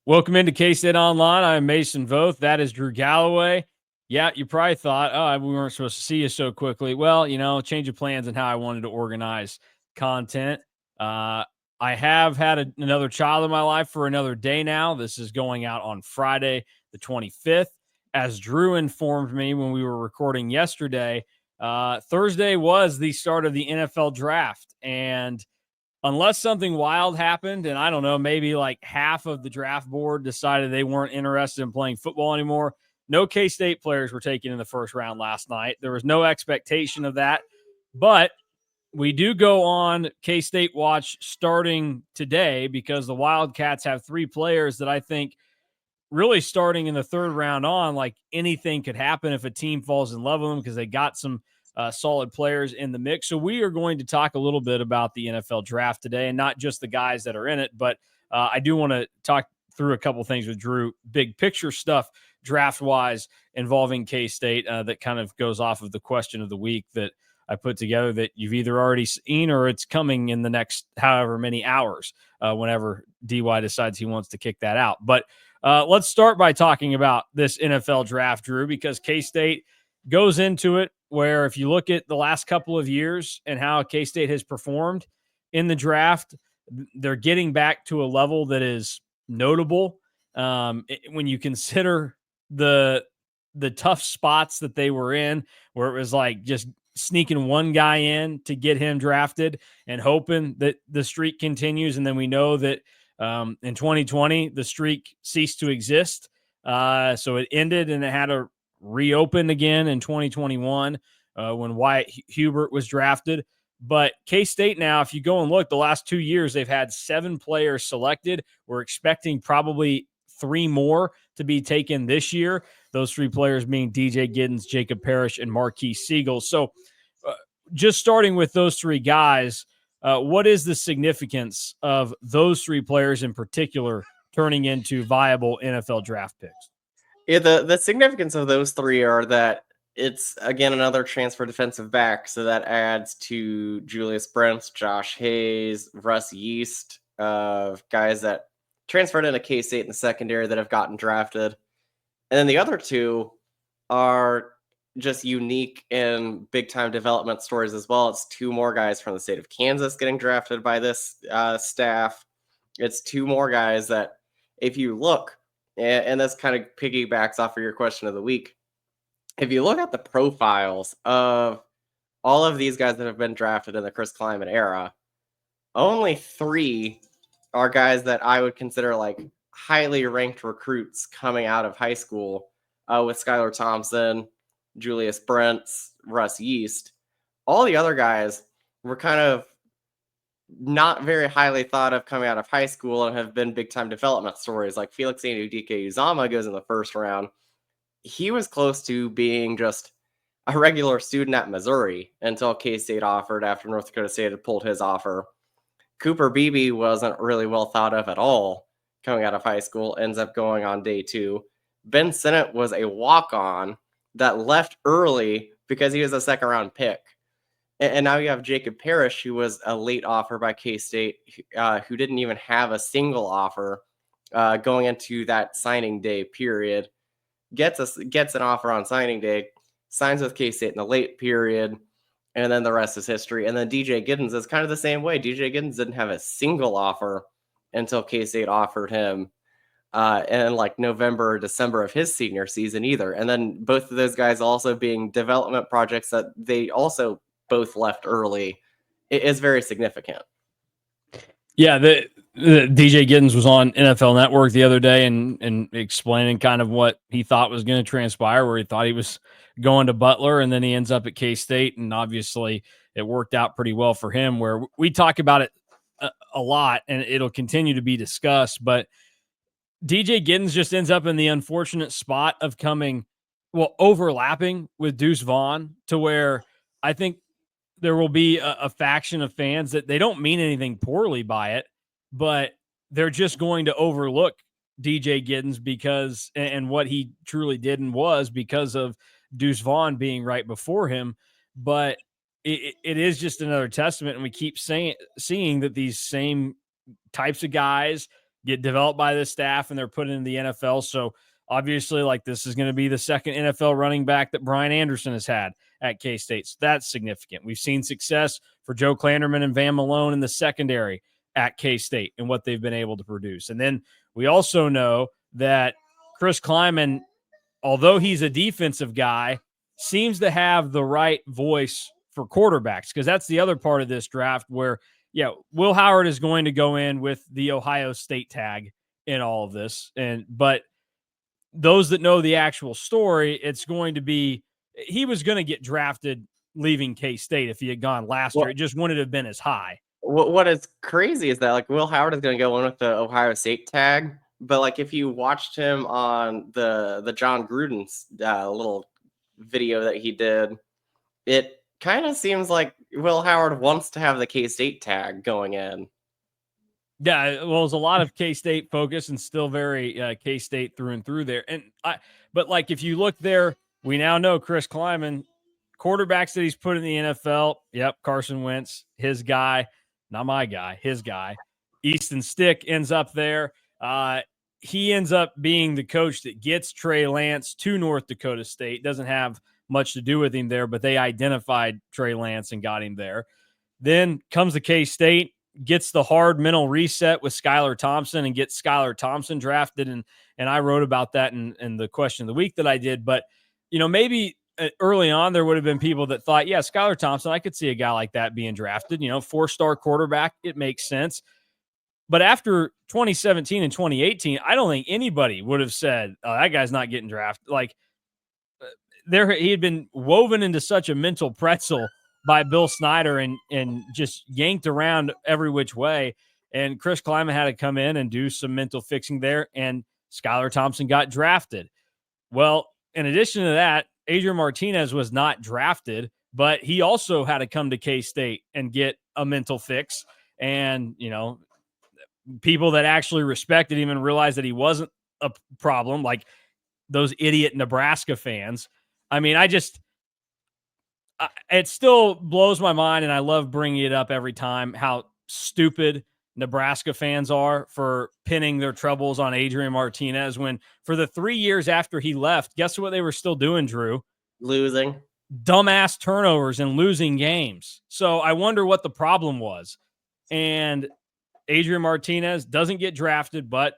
Welcome into K-State Online. I'm Mason Voth. That is Drew Galloway. Yeah, you probably thought, we weren't supposed to see you so quickly. Well, change of plans and how I wanted to organize content. I have had another child in my life for another day now. This is going out on Friday, the 25th. As Drew informed me when we were recording yesterday, Thursday was the start of the NFL draft. And unless something wild happened, and I don't know, maybe like half of the draft board decided they weren't interested in playing football anymore. No K-State players were taken in the first round last night. There was no expectation of that, but we do go on K-State watch starting today because the Wildcats have three players that I think really starting in the third round on, like anything could happen if a team falls in love with them because they got some solid players in the mix. So we are going to talk a little bit about the NFL draft today and not just the guys that are in it, but I do want to talk through a couple things with Drew, big picture stuff draft wise involving K-State that kind of goes off of the question of the week that I put together that you've either already seen or it's coming in the next however many hours whenever DY decides he wants to kick that out. But let's start by talking about this NFL draft, Drew, because K-State goes into it where if you look at the last couple of years and how K-State has performed in the draft, they're getting back to a level that is notable. When you consider the tough spots that they were in, where it was like just sneaking one guy in to get him drafted and hoping that the streak continues. And then we know that in 2020, the streak ceased to exist. So it ended and it had to reopen again in 2021 when Wyatt Hubert was drafted. But K-State now, if you go and look, the last 2 years, they've had 7 players selected. We're expecting probably 3 more to be taken this year. Those 3 players being DJ Giddens, Jacob Parrish, and Marques Sigle. So just starting with those 3 guys, what is the significance of those 3 players in particular turning into viable NFL draft picks? Yeah, the significance of those 3 are that it's, again, another transfer defensive back, so that adds to Julius Brents, Josh Hayes, Russ Yeast, guys that transferred into K-State in the secondary that have gotten drafted. And then the other 2 are just unique and big-time development stories as well. It's 2 more guys from the state of Kansas getting drafted by this staff. It's 2 more guys that, if you look, and this kind of piggybacks off of your question of the week, if you look at the profiles of all of these guys that have been drafted in the Chris Klieman era, only 3 are guys that I would consider like highly ranked recruits coming out of high school, with Skylar Thompson, Julius Brents, Russ Yeast. All the other guys were kind of not very highly thought of coming out of high school and have been big-time development stories. Like Felix Anudike-Uzomah goes in the first round. He was close to being just a regular student at Missouri until K-State offered after North Dakota State had pulled his offer. Cooper Beebe wasn't really well thought of at all coming out of high school, ends up going on day 2. Ben Sinnott was a walk-on that left early because he was a second-round pick. And now you have Jacob Parrish, who was a late offer by K-State, who didn't even have a single offer going into that signing day period. Gets an offer on signing day, signs with K-State in the late period, and then the rest is history. And then DJ Giddens is kind of the same way. DJ Giddens didn't have a single offer until K-State offered him in like November or December of his senior season either. And then both of those guys also being development projects that they also both left early is very significant. Yeah, the DJ Giddens was on NFL Network the other day and explaining kind of what he thought was going to transpire, where he thought he was going to Butler, and then he ends up at K-State, and obviously it worked out pretty well for him, where we talk about it a lot, and it'll continue to be discussed, but DJ Giddens just ends up in the unfortunate spot of overlapping with Deuce Vaughn, to where I think there will be a faction of fans that they don't mean anything poorly by it, but they're just going to overlook DJ Giddens because, and what he truly did and was, because of Deuce Vaughn being right before him. But it is just another testament, and we keep seeing that these same types of guys get developed by this staff and they're put into the NFL. So obviously, like, this is going to be the second NFL running back that Brian Anderson has had at K-State. So that's significant. We've seen success for Joe Klanderman and Van Malone in the secondary at K-State and what they've been able to produce. And then we also know that Chris Klieman, although he's a defensive guy, seems to have the right voice for quarterbacks, because that's the other part of this draft where, yeah, Will Howard is going to go in with the Ohio State tag in all of this. But those that know the actual story, it's going to be, he was going to get drafted leaving K-State if he had gone last year. It just wouldn't have been as high. What is crazy is that, like, Will Howard is going to go in with the Ohio State tag, but like if you watched him on the John Gruden's little video that he did, it kind of seems like Will Howard wants to have the K-State tag going in. Yeah, well, there's a lot of K-State focus and still very K-State through and through there. But like, if you look there, we now know Chris Klieman, quarterbacks that he's put in the NFL. Yep, Carson Wentz, his guy, not my guy, his guy. Easton Stick ends up there. He ends up being the coach that gets Trey Lance to North Dakota State. Doesn't have much to do with him there, but they identified Trey Lance and got him there. Then comes the K-State, gets the hard mental reset with Skylar Thompson and gets Skylar Thompson drafted. And I wrote about that in the question of the week that I did. But, you know, maybe early on there would have been people that thought, yeah, Skylar Thompson, I could see a guy like that being drafted, you know, 4-star quarterback. It makes sense. But after 2017 and 2018, I don't think anybody would have said, oh, that guy's not getting drafted. Like, he had been woven into such a mental pretzel by Bill Snyder and just yanked around every which way. And Chris Klieman had to come in and do some mental fixing there, and Skylar Thompson got drafted. Well, in addition to that, Adrian Martinez was not drafted, but he also had to come to K-State and get a mental fix. And, you know, people that actually respected him and realized that he wasn't a problem, like those idiot Nebraska fans. I mean, it still blows my mind, and I love bringing it up every time, how stupid Nebraska fans are for pinning their troubles on Adrian Martinez, when for the 3 years after he left, guess what they were still doing, Drew? Losing. Dumbass turnovers and losing games. So I wonder what the problem was. And Adrian Martinez doesn't get drafted, but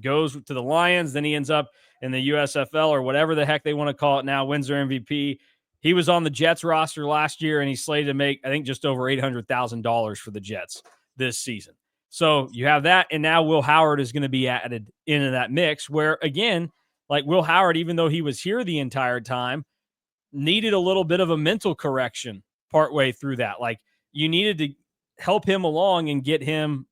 goes to the Lions. Then he ends up in the USFL or whatever the heck they want to call it now, wins their MVP. He was on the Jets roster last year, and he's slated to make, I think, just over $800,000 for the Jets this season. So you have that, and now Will Howard is going to be added into that mix where, again, like Will Howard, even though he was here the entire time, needed a little bit of a mental correction partway through that. Like, you needed to help him along and get him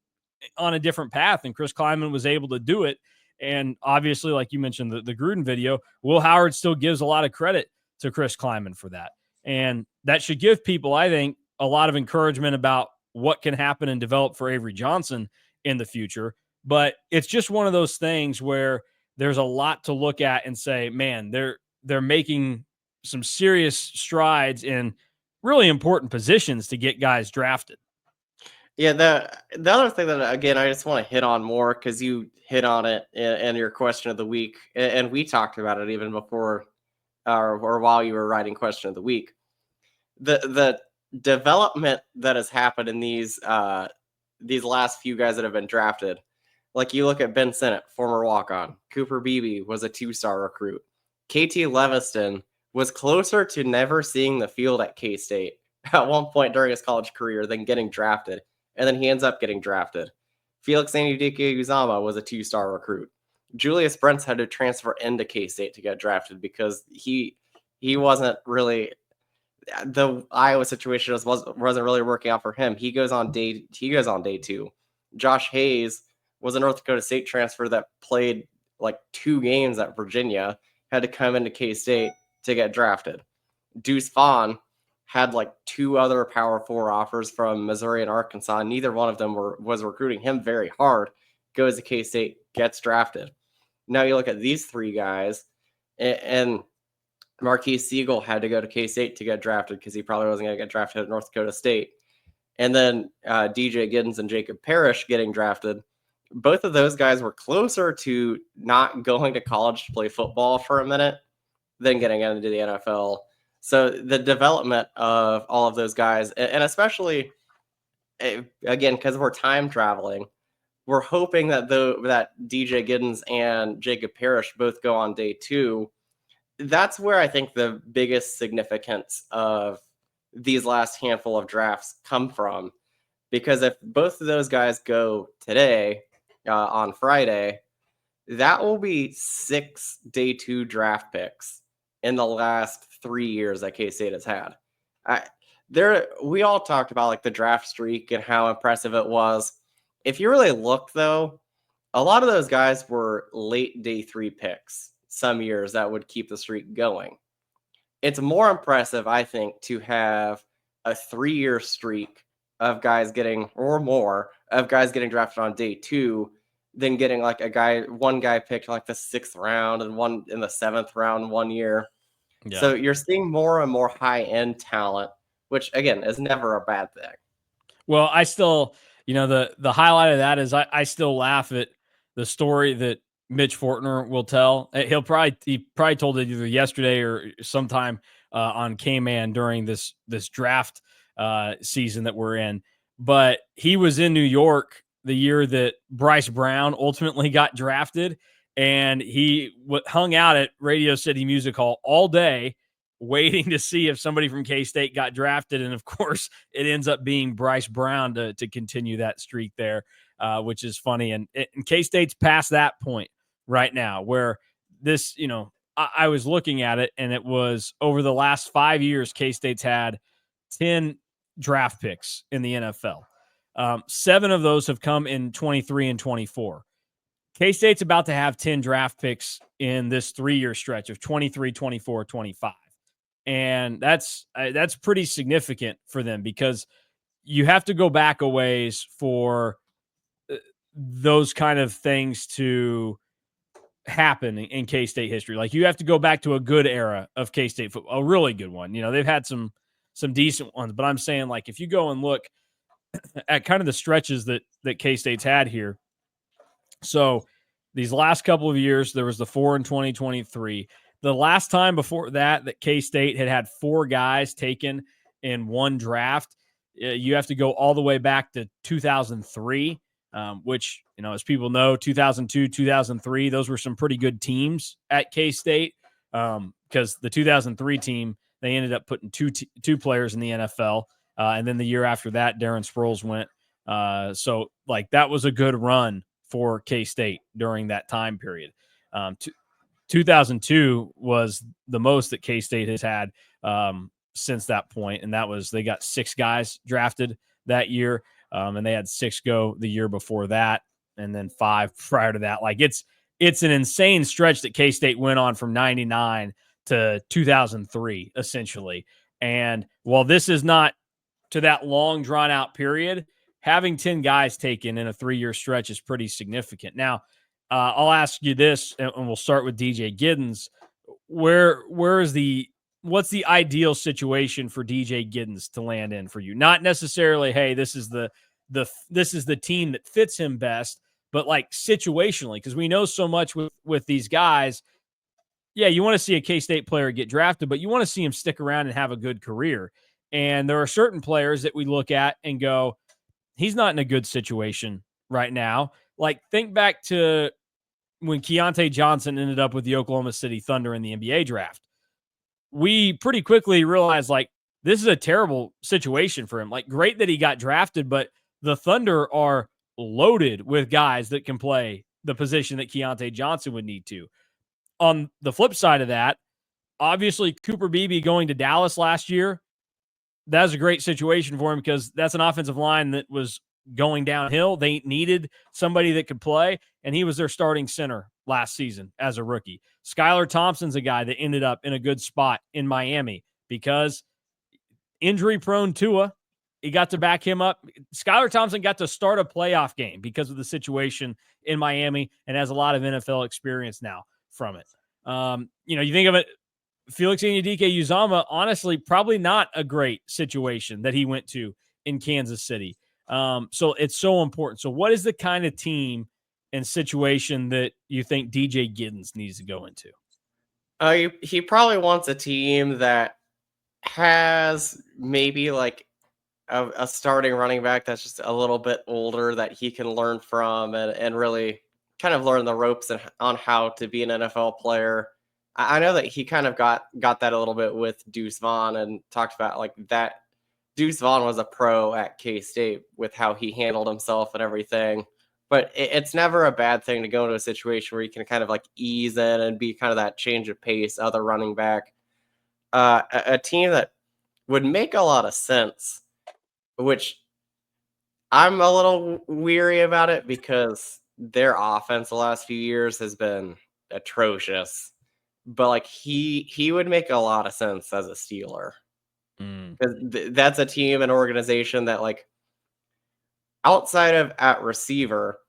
on a different path, and Chris Klieman was able to do it. And obviously, like you mentioned, the Gruden video, Will Howard still gives a lot of credit to Chris Klieman for that. And that should give people, I think, a lot of encouragement about what can happen and develop for Avery Johnson in the future. But it's just one of those things where there's a lot to look at and say, man, they're making some serious strides in really important positions to get guys drafted. Yeah, the other thing that, again, I just want to hit on more, because you hit on it in your question of the week, and we talked about it even before or while you were writing question of the week. The development that has happened in these last few guys that have been drafted. Like, you look at Ben Sinnott, former walk-on. Cooper Beebe was a 2-star recruit. KT Leviston was closer to never seeing the field at K-State at one point during his college career than getting drafted. And then he ends up getting drafted. Felix Anudike-Uzama was a 2-star recruit. Julius Brents had to transfer into K-State to get drafted because he wasn't really, the Iowa situation wasn't really working out for him. He goes on day 2. Josh Hayes was a North Dakota State transfer that played like 2 games at Virginia, had to come into K-State to get drafted. Deuce Vaughn had like 2 other Power 4 offers from Missouri and Arkansas. Neither one of them was recruiting him very hard. Goes to K-State, gets drafted. Now you look at these 3 guys, and Marques Sigle had to go to K-State to get drafted because he probably wasn't going to get drafted at North Dakota State. And then DJ Giddens and Jacob Parrish getting drafted both of those guys were closer to not going to college to play football for a minute than getting into the NFL. So the development of all of those guys, and especially, again, because we're time traveling, we're hoping that that DJ Giddens and Jacob Parrish both go on day 2. That's where I think the biggest significance of these last handful of drafts come from. Because if both of those guys go today on Friday, that will be 6 day 2 draft picks in the last 3 years that K-State has had. We all talked about like the draft streak and how impressive it was. If you really look, though, a lot of those guys were late day 3 picks some years that would keep the streak going. It's more impressive, I think, to have a 3-year streak of guys getting, or more, of guys getting drafted on day 2 than getting like one guy picked like the 6th round and one in the 7th round one year. Yeah. So you're seeing more and more high-end talent, which, again, is never a bad thing. Well, I still, the highlight of that is I still laugh at the story that Mitch Fortner will tell. He probably told it either yesterday or sometime on K-Man during this draft season that we're in. But he was in New York the year that Bryce Brown ultimately got drafted, and he hung out at Radio City Music Hall all day waiting to see if somebody from K-State got drafted. And of course, it ends up being Bryce Brown to continue that streak there, which is funny. And K-State's past that point right now where this, I was looking at it, and it was over the last 5 years, K-State's had 10 draft picks in the NFL. 7 of those have come in 23 and 24. K-State's about to have 10 draft picks in this 3-year stretch of 23, 24, 25. And that's pretty significant for them because you have to go back a ways for those kind of things to happen in K-State history. Like you have to go back to a good era of K-State football, a really good one. They've had some decent ones, but I'm saying like if you go and look at kind of the stretches that K-State's had here. So these last couple of years, there was the 4 in 2023. The last time before that K-State had 4 guys taken in one draft, you have to go all the way back to 2003, which, as people know, 2002, 2003, those were some pretty good teams at K-State because the 2003 team, they ended up putting two players in the NFL. And then the year after that, Darren Sproles went. So, like, that was a good run for K-State during that time period. 2002 was the most that K-State has had since that point, and that was they got 6 guys drafted that year, and they had 6 go the year before that, and then 5 prior to that. Like it's an insane stretch that K-State went on from 99 to 2003, essentially. And while this is not to that long drawn out period, having 10 guys taken in a 3-year stretch is pretty significant. Now, I'll ask you this, and we'll start with DJ Giddens. What's the ideal situation for DJ Giddens to land in for you? Not necessarily, hey, this is the team that fits him best, but like situationally, because we know so much with these guys. Yeah, you want to see a K-State player get drafted, but you want to see him stick around and have a good career. And there are certain players that we look at and go, he's not in a good situation right now. Like, think back to when Keontae Johnson ended up with the Oklahoma City Thunder in the NBA draft. We pretty quickly realized, like, this is a terrible situation for him. Like, great that he got drafted, but the Thunder are loaded with guys that can play the position that Keontae Johnson would need to. On the flip side of that, obviously Cooper Beebe going to Dallas last year, that was a great situation for him because that's an offensive line that was going downhill. They needed somebody that could play, and he was their starting center last season as a rookie. Skylar Thompson's a guy that ended up in a good spot in Miami because injury-prone Tua, he got to back him up. Skylar Thompson got to start a playoff game because of the situation in Miami and has a lot of NFL experience now from it. You think of it, Felix Anudike-Uzomah, honestly, probably not a great situation that he went to in Kansas City. So it's so important. So what is the kind of team and situation that you think DJ Giddens needs to go into? He probably wants a team that has maybe like a starting running back that's just a little bit older that he can learn from and really kind of learn the ropes on how to be an NFL player. I know that he kind of got that a little bit with Deuce Vaughn and talked about like that. Deuce Vaughn was a pro at K-State with how he handled himself and everything. But it's never a bad thing to go into a situation where you can kind of like ease in and be kind of that change of pace, other running back. A team that would make a lot of sense, which I'm a little weary about it because their offense the last few years has been atrocious. But like he would make a lot of sense as a Steeler Mm. because that's a team and organization that like outside of at receiver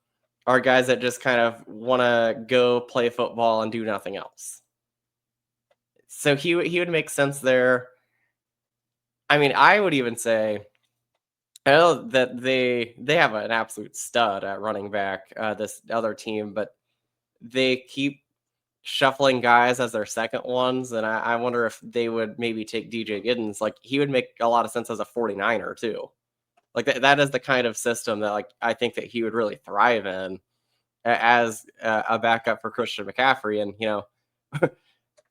are guys that just kind of want to go play football and do nothing else. So he would make sense there. I mean, I would even say I know that they have an absolute stud at running back, this other team, but they keep shuffling guys as their second ones, and I wonder if they would maybe take DJ Giddens. Like, he would make a lot of sense as a 49er too. Like, that is the kind of system that, like, I think that he would really thrive in as a backup for Christian McCaffrey. And,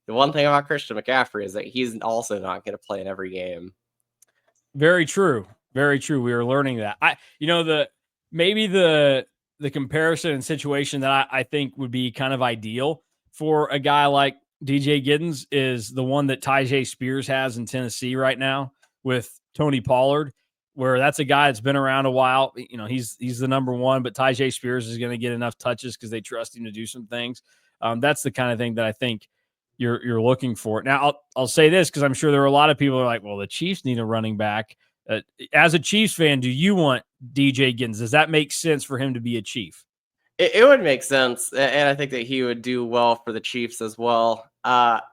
the one thing about Christian McCaffrey is that he's also not going to play in every game. Very true. Very true. We were learning that. Maybe the comparison and situation that I think would be kind of ideal for a guy like DJ Giddens is the one that Tyjae Spears has in Tennessee right now with Tony Pollard, where that's a guy that's been around a while. He's the number one, but Tyjae Spears is going to get enough touches because they trust him to do some things. That's the kind of thing that I think you're looking for. Now, I'll say this because I'm sure there are a lot of people who are like, well, the Chiefs need a running back. As a Chiefs fan, do you want DJ Giddens? Does that make sense for him to be a Chief? It would make sense, and I think that he would do well for the Chiefs as well. But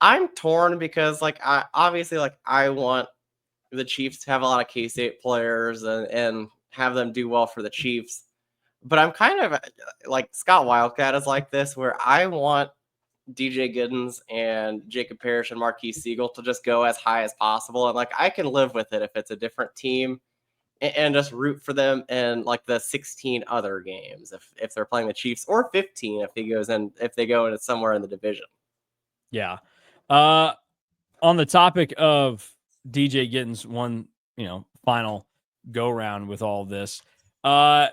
I'm torn because, like, I want the Chiefs to have a lot of K-State players and have them do well for the Chiefs. But I'm kind of like Scott Wildcat is like this, where I want DJ Giddens and Jacob Parrish and Marques Sigle to just go as high as possible. And like I can live with it if it's a different team and just root for them in like the 16 other games if they're playing the Chiefs, or 15 if they go into somewhere in the division. Yeah. On the topic of DJ Giddens, one, final go round with all this. Where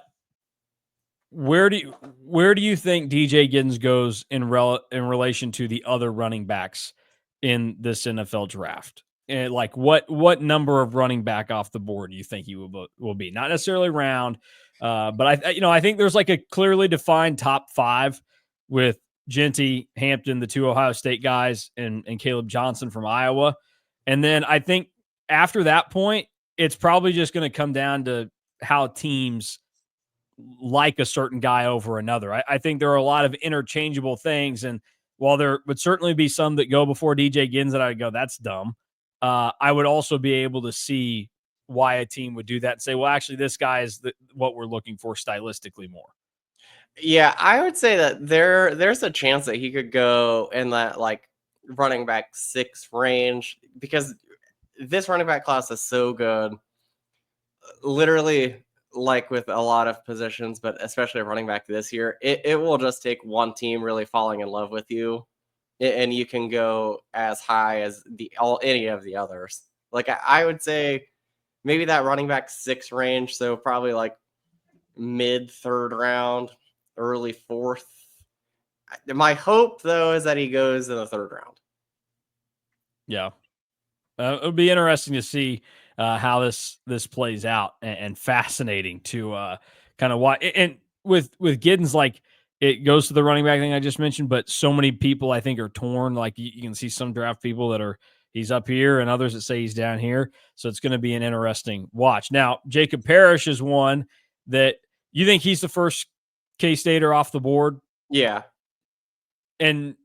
do you think DJ Giddens goes in relation to the other running backs in this NFL draft? And like what number of running back off the board do you think he will be? Not necessarily round, but I think there's like a clearly defined top 5 with Genty, Hampton, the 2 Ohio State guys, and Caleb Johnson from Iowa. And then I think after that point, it's probably just going to come down to how teams like a certain guy over another. I think there are a lot of interchangeable things. And while there would certainly be some that go before DJ Giddens that I'd go, that's dumb. I would also be able to see why a team would do that and say, well, actually, this guy is what we're looking for stylistically more. Yeah, I would say that there's a chance that he could go in that like running back 6 range because this running back class is so good. Literally, like with a lot of positions, but especially a running back this year, it will just take one team really falling in love with you, and you can go as high as any of the others. Like I would say maybe that running back 6 range, so probably like mid 3rd round, early 4th. My hope though is that he goes in the 3rd round. Yeah. It would be interesting to see how this plays out, and fascinating to kind of watch. And with Giddens, like it goes to the running back thing I just mentioned, but so many people I think are torn. Like you can see some draft people that are he's up here, and others that say he's down here. So it's going to be an interesting watch. Now, Jacob Parrish is one that you think he's the first K-Stater off the board. Yeah, and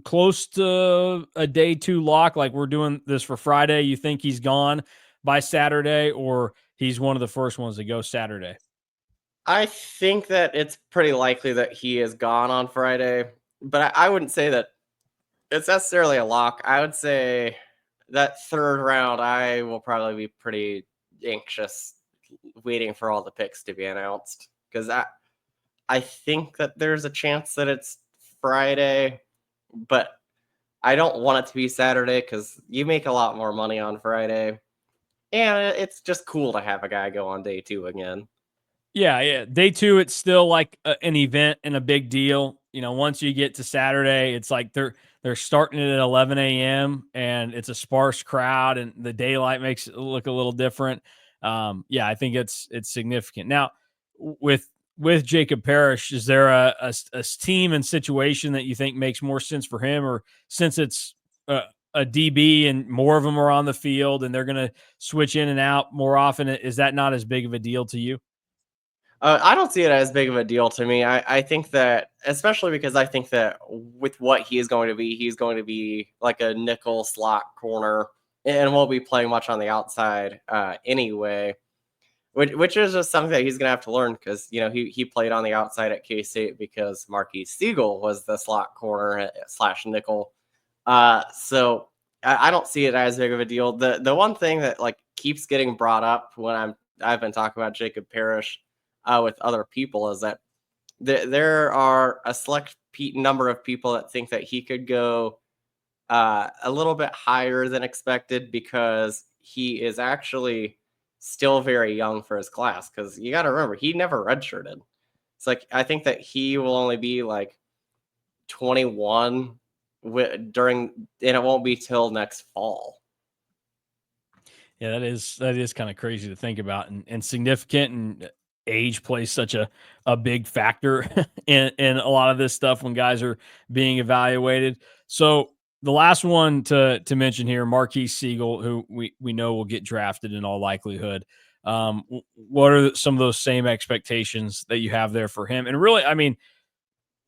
close to a day 2 lock. Like we're doing this for Friday. You think he's gone by Saturday, or he's one of the first ones to go Saturday? I think that it's pretty likely that he is gone on Friday, but I wouldn't say that it's necessarily a lock. I would say that third round, I will probably be pretty anxious waiting for all the picks to be announced because I think that there's a chance that it's Friday, but I don't want it to be Saturday because you make a lot more money on Friday. And it's just cool to have a guy go on day 2 again. Yeah, yeah. Day 2, it's still like an event and a big deal. Once you get to Saturday, it's like they're starting it at 11 a.m. and it's a sparse crowd, and the daylight makes it look a little different. Yeah, I think it's significant. Now, with Jacob Parrish, is there a team and situation that you think makes more sense for him, or since it's a DB and more of them are on the field and they're going to switch in and out more often, is that not as big of a deal to you? I don't see it as big of a deal to me. I think that, especially because I think that with what he is going to be, he's going to be like a nickel slot corner and won't be playing much on the outside anyway, which is just something that he's going to have to learn because, he played on the outside at K-State because Marques Sigle was the slot corner slash nickel. So I don't see it as big of a deal. The one thing that like keeps getting brought up when I've been talking about Jacob Parrish with other people is that there are a select number of people that think that he could go a little bit higher than expected because he is actually still very young for his class. Because you got to remember, he never redshirted. It's like I think that he will only be like 21 and it won't be till next fall. Yeah, that is kind of crazy to think about and significant, and age plays such a big factor in a lot of this stuff when guys are being evaluated. So the last one to mention here, Marques Sigle, who we know will get drafted in all likelihood. What are some of those same expectations that you have there for him? And really, I mean,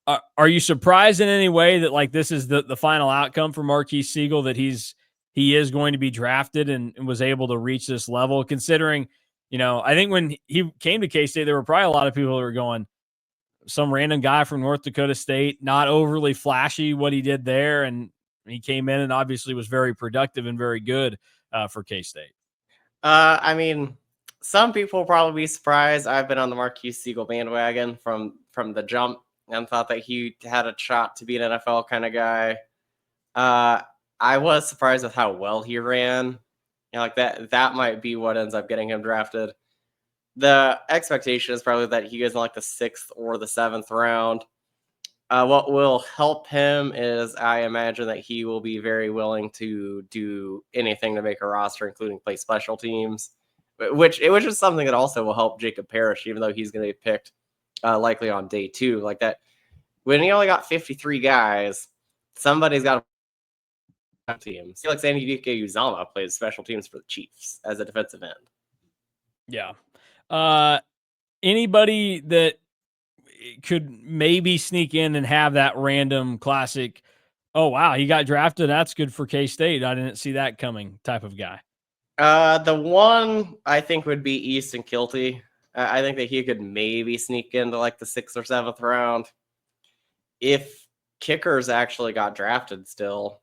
are you surprised in any way that like this is the final outcome for Marques Sigle, that he is going to be drafted and was able to reach this level? Considering, I think when he came to K-State, there were probably a lot of people that were going, some random guy from North Dakota State, not overly flashy what he did there, and he came in and obviously was very productive and very good for K-State. I mean, some people will probably be surprised. I've been on the Marques Sigle bandwagon from the jump and thought that he had a shot to be an NFL kind of guy. I was surprised with how well he ran. Like that might be what ends up getting him drafted. The expectation is probably that he goes in like the 6th or the 7th round. What will help him is I imagine that he will be very willing to do anything to make a roster, including play special teams, which is something that also will help Jacob Parrish, even though he's going to be picked likely on day 2. Like that, when you only got 53 guys, somebody's got to teams. Felix Anudike Uzama plays special teams for the Chiefs as a defensive end. Yeah. Anybody that could maybe sneak in and have that random classic, oh wow, he got drafted, that's good for K-State, I didn't see that coming type of guy? The one I think would be Easton Kilty. I think that he could maybe sneak into like the 6th or 7th round if kickers actually got drafted still.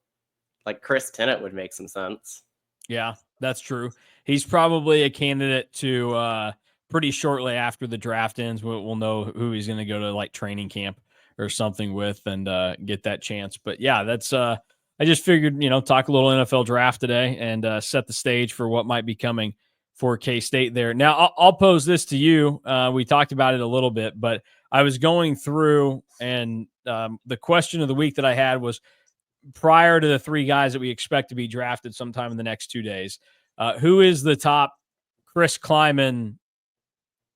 Like Chris Tennant would make some sense. Yeah, that's true. He's probably a candidate to pretty shortly after the draft ends. We'll know who he's going to go to like training camp or something with and get that chance. But yeah, that's I just figured, talk a little NFL draft today and set the stage for what might be coming for K-State there. Now, I'll pose this to you. We talked about it a little bit, but I was going through and the question of the week that I had was, prior to the 3 guys that we expect to be drafted sometime in the next 2 days, who is the top Chris Klieman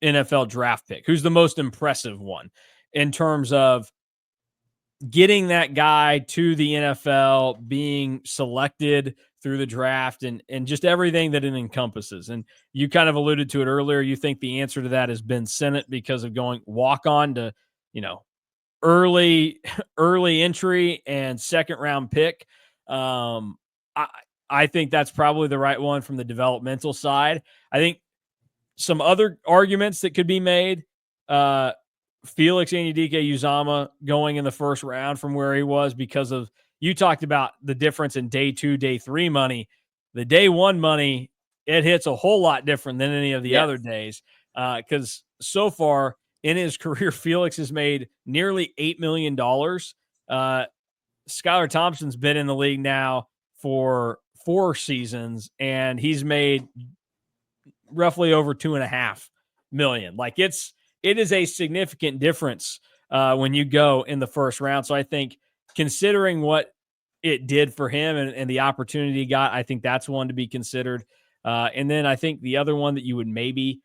NFL draft pick? Who's the most impressive one in terms of getting that guy to the NFL, being selected through the draft, and just everything that it encompasses? And you kind of alluded to it earlier. You think the answer to that has been Sennett because of going walk on to, early entry and 2nd round pick. I think that's probably the right one from the developmental side. I think some other arguments that could be made. Felix Anudike-Uzomah going in the first round from where he was because of, you talked about the difference in day 2, day 3 money. The day 1 money, it hits a whole lot different than any of the other days. Because so far in his career, Felix has made nearly $8 million. Skylar Thompson's been in the league now for 4 seasons, and he's made roughly over $2.5 million. Like it is a significant difference when you go in the first round. So I think considering what it did for him and the opportunity he got, I think that's one to be considered. And then I think the other one that you would maybe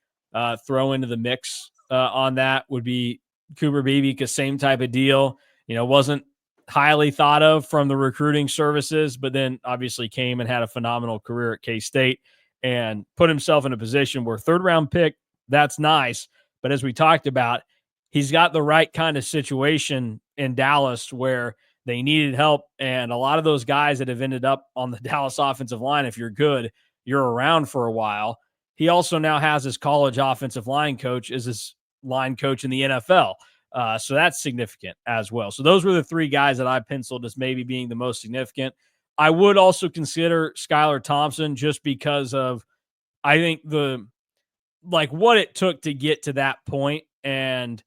throw into the mix on that would be Cooper Beebe, because same type of deal, wasn't highly thought of from the recruiting services, but then obviously came and had a phenomenal career at K-State and put himself in a position where 3rd round pick, that's nice. But as we talked about, he's got the right kind of situation in Dallas where they needed help. And a lot of those guys that have ended up on the Dallas offensive line, if you're good, you're around for a while. He also now has his college offensive line coach as his line coach in the NFL. So that's significant as well. So those were the 3 guys that I penciled as maybe being the most significant. I would also consider Skylar Thompson just because of, I think what it took to get to that point and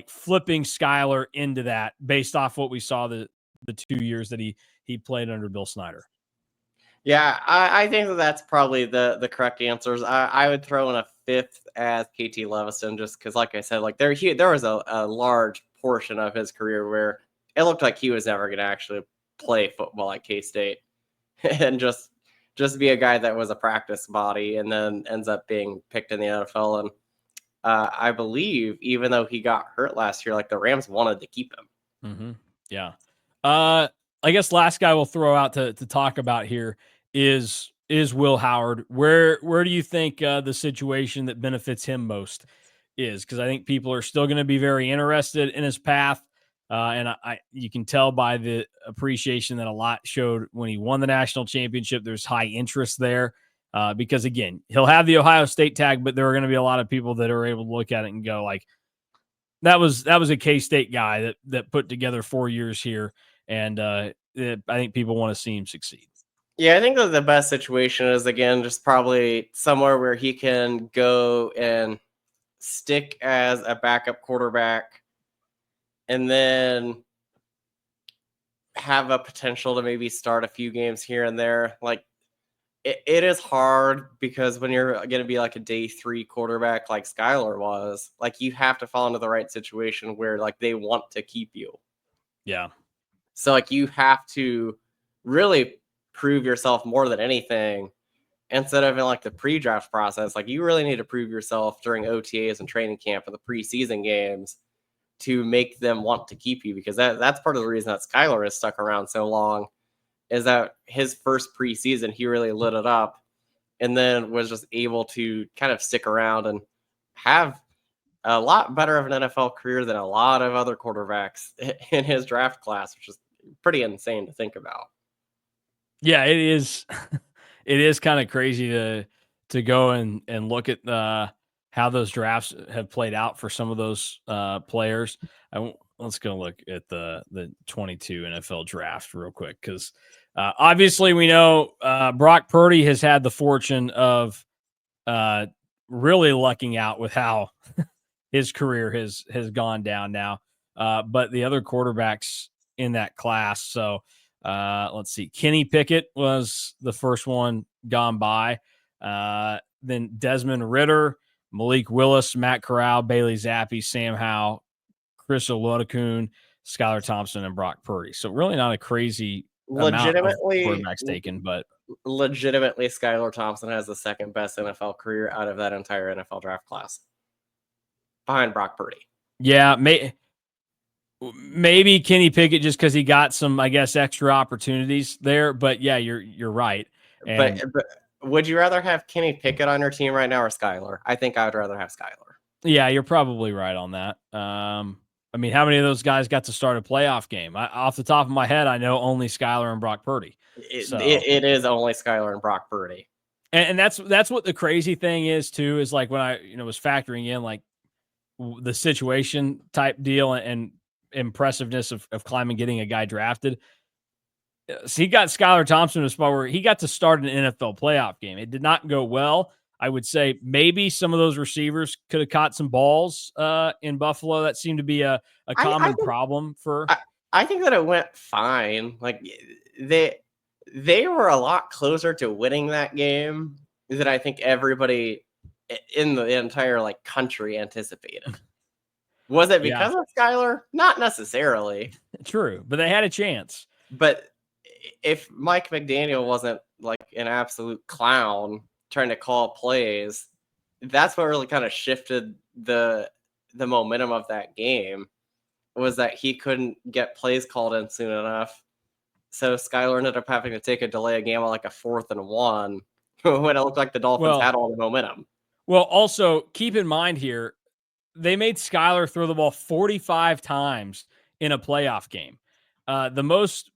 flipping Skylar into that based off what we saw the 2 years that he played under Bill Snyder. Yeah, I think that's probably the correct answers. I would throw in a 5th as KT Leviston, just because, like I said, there was a large portion of his career where it looked like he was never going to actually play football at K-State and just be a guy that was a practice body and then ends up being picked in the NFL. And I believe even though he got hurt last year, the Rams wanted to keep him. Mm-hmm. Yeah. I guess last guy we'll throw out to talk about here is Will Howard. Where do you think the situation that benefits him most is? Because I think people are still going to be very interested in his path. And you can tell by the appreciation that a lot showed when he won the national championship. There's high interest there because, again, he'll have the Ohio State tag, but there are going to be a lot of people that are able to look at it and go that was a K-State guy that put together 4 years here. And I think people want to see him succeed. Yeah, I think that the best situation is, again, just probably somewhere where he can go and stick as a backup quarterback and then have a potential to maybe start a few games here and there. It is hard because when you're going to be a day 3 quarterback like Skylar was, you have to fall into the right situation where they want to keep you. Yeah. So you have to really prove yourself more than anything instead of in the pre-draft process. You really need to prove yourself during OTAs and training camp and the preseason games to make them want to keep you, because that's part of the reason that Skylar has stuck around so long, is that his first preseason, he really lit it up and then was just able to kind of stick around and have a lot better of an NFL career than a lot of other quarterbacks in his draft class, which is pretty insane to think about. Yeah, it is. It is kind of crazy to go and look at how those drafts have played out for some of those players. Let's go look at the 22 NFL draft real quick, because obviously we know Brock Purdy has had the fortune of really lucking out with how his career has gone down now. But the other quarterbacks in that class, so let's see. Kenny Pickett was the first one gone by. Then Desmond Ridder, Malik Willis, Matt Corral, Bailey Zappi, Sam Howell, Chris Olodokun, Skylar Thompson, and Brock Purdy. So really not a crazy amount of quarterbacks taken, but legitimately Skylar Thompson has the second best NFL career out of that entire NFL draft class, behind Brock Purdy. Yeah, maybe Kenny Pickett just because he got some, I guess, extra opportunities there. But yeah, you're right. But would you rather have Kenny Pickett on your team right now or Skylar? I think I would rather have Skylar. Yeah, you're probably right on that. I mean, how many of those guys got to start a playoff game? Off the top of my head, I know only Skylar and Brock Purdy. It is only Skylar and Brock Purdy. And that's what the crazy thing is too, is when I was factoring in the situation type deal and impressiveness of Klieman getting a guy drafted. So he got Skylar Thompson to a spot where he got to start an NFL playoff game. It did not go well. I would say maybe some of those receivers could have caught some balls in Buffalo. That seemed to be a common problem for. I think that it went fine. Like they were a lot closer to winning that game than I think everybody in the entire like country anticipated. Was it because of Skylar? Not necessarily. True, but they had a chance. But if Mike McDaniel wasn't like an absolute clown trying to call plays, that's what really kind of shifted the momentum of that game, was that he couldn't get plays called in soon enough. So Skylar ended up having to take a delay of game on like a 4th and 1 when it looked like the Dolphins had all the momentum. Well, also keep in mind here, they made Skylar throw the ball 45 times in a playoff game. The most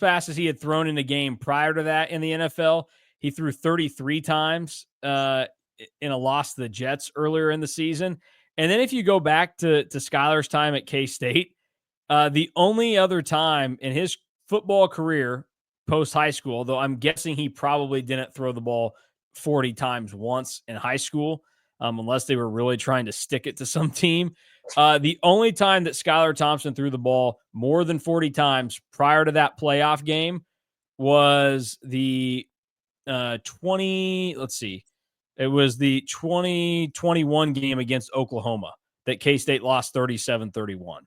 passes he had thrown in a game prior to that in the NFL, he threw 33 times in a loss to the Jets earlier in the season. And then if you go back to Skylar's time at K-State, the only other time in his football career post high school, though I'm guessing he probably didn't throw the ball 40 times once in high school, unless they were really trying to stick it to some team. The only time that Skylar Thompson threw the ball more than 40 times prior to that playoff game was the 2021 game against Oklahoma that K-State lost 37-31.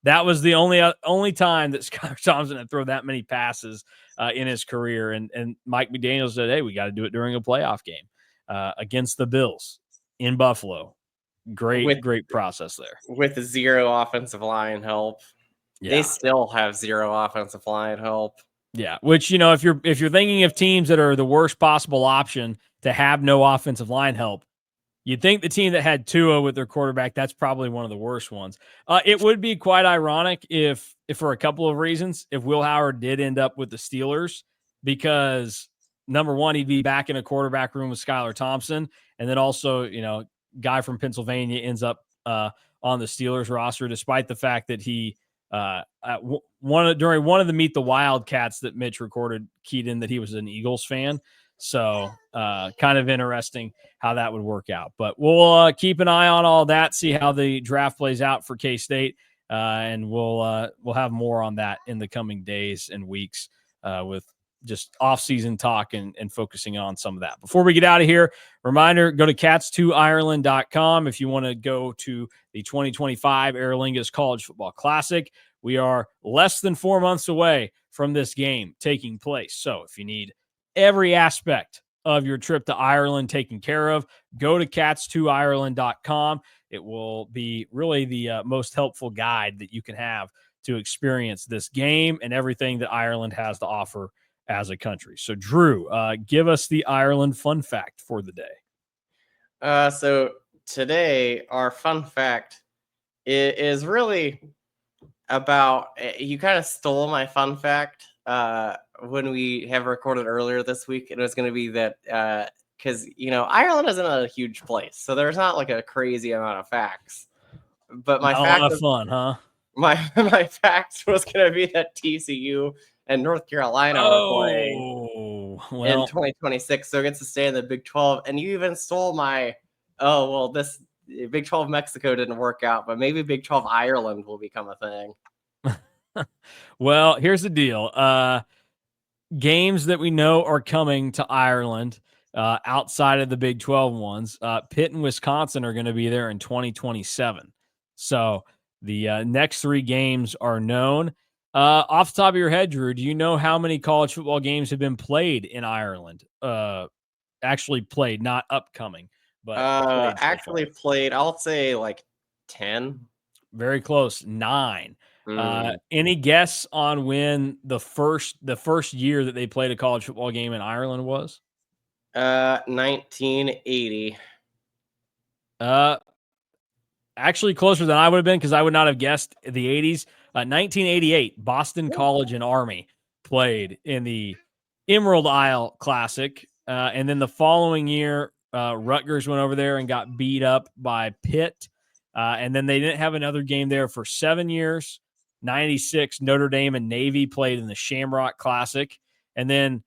That was the only time that Skylar Thompson had thrown that many passes in his career. And Mike McDaniel said, hey, we got to do it during a playoff game against the Bills in Buffalo. Great process there. With 0 offensive line help. Yeah. They still have 0 offensive line help. Yeah, which, if you're thinking of teams that are the worst possible option to have no offensive line help, you'd think the team that had Tua with their quarterback, that's probably one of the worst ones. It would be quite ironic if for a couple of reasons, if Will Howard did end up with the Steelers, because number one, he'd be back in a quarterback room with Skylar Thompson. And then also, guy from Pennsylvania ends up on the Steelers roster, despite the fact that he during one of the Meet the Wildcats that Mitch recorded, keyed in that he was an Eagles fan. So kind of interesting how that would work out. But we'll keep an eye on all that, see how the draft plays out for K-State, and we'll have more on that in the coming days and weeks with just off-season talk and focusing on some of that. Before we get out of here, reminder, go to cats2ireland.com if you want to go to the 2025 Aer Lingus College Football Classic. We are less than 4 months away from this game taking place. So if you need every aspect of your trip to Ireland taken care of, go to cats2ireland.com. It will be really the most helpful guide that you can have to experience this game and everything that Ireland has to offer as a country. So, Drew, give us the Ireland fun fact for the day. So today, our fun fact is really about, you kind of stole my fun fact when we have recorded earlier this week. It was going to be that because, Ireland isn't a huge place, so there's not like a crazy amount of facts. But my fact, a lot of fun, huh? My fact was going to be that TCU and North Carolina are playing in 2026, so it gets to stay in the Big 12. And you even stole my, this Big 12 Mexico didn't work out, but maybe Big 12 Ireland will become a thing. Well, here's the deal. Games that we know are coming to Ireland outside of the Big 12 ones, Pitt and Wisconsin are going to be there in 2027. So the next 3 games are known. Off the top of your head, Drew, do you know how many college football games have been played in Ireland? Actually played, not upcoming, but played. I'll say like 10. Very close, 9. Any guess on when the first year that they played a college football game in Ireland was? 1980. Actually closer than I would have been, because I would not have guessed the 80s. 1988, Boston College and Army played in the Emerald Isle Classic. And then the following year, Rutgers went over there and got beat up by Pitt. And then they didn't have another game there for 7 years. 96, Notre Dame and Navy played in the Shamrock Classic. And then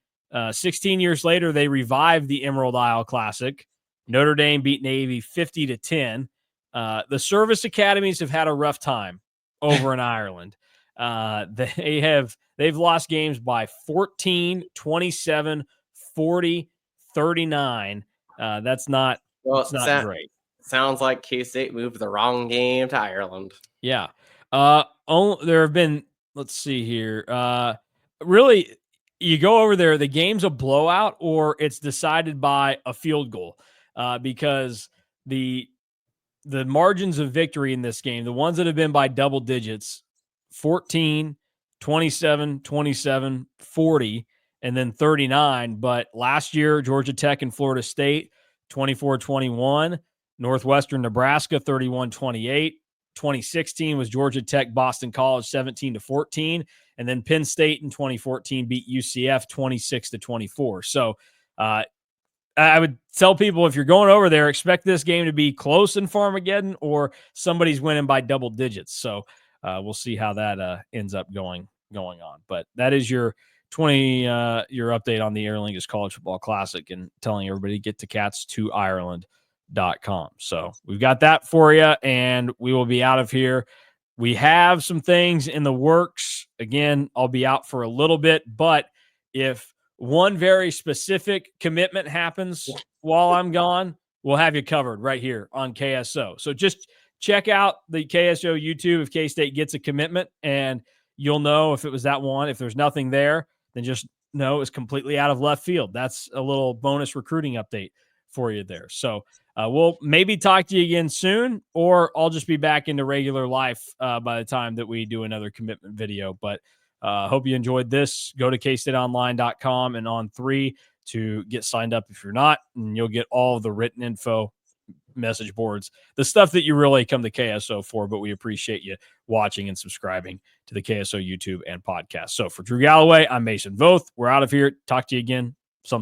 16 years later, they revived the Emerald Isle Classic. Notre Dame beat Navy 50-10. The service academies have had a rough time over in Ireland. They've lost games by 14, 27, 40, 39. That's not great. Sounds like K-State moved the wrong game to Ireland. Yeah. There have been, let's see here. Really, you go over there, the game's a blowout or it's decided by a field goal, because the margins of victory in this game, the ones that have been by double digits, 14, 27, 27, 40, and then 39. But last year, Georgia Tech and Florida State, 24-21. Northwestern Nebraska, 31-28. 2016 was Georgia Tech, Boston College, 17-14. And then Penn State in 2014 beat UCF 26-24. So I would tell people, if you're going over there, expect this game to be close in Farmageddon or somebody's winning by double digits. So we'll see how that ends up going on. But that is your your update on the Aer Lingus College Football Classic, and telling everybody get to cats2ireland.com. So we've got that for you, and we will be out of here. We have some things in the works. Again, I'll be out for a little bit, but if one very specific commitment happens while I'm gone, we'll have you covered right here on KSO. So just check out the KSO YouTube if K-State gets a commitment, and you'll know if it was that one. If there's nothing there, then just know it's completely out of left field. That's a little bonus recruiting update for you there. So we'll maybe talk to you again soon, or I'll just be back into regular life by the time that we do another commitment video. But hope you enjoyed this. Go to KStateOnline.com and on 3 to get signed up if you're not, and you'll get all of the written info, message boards, the stuff that you really come to KSO for. But we appreciate you watching and subscribing to the KSO YouTube and podcast. So for Drew Galloway, I'm Mason Voth. We're out of here. Talk to you again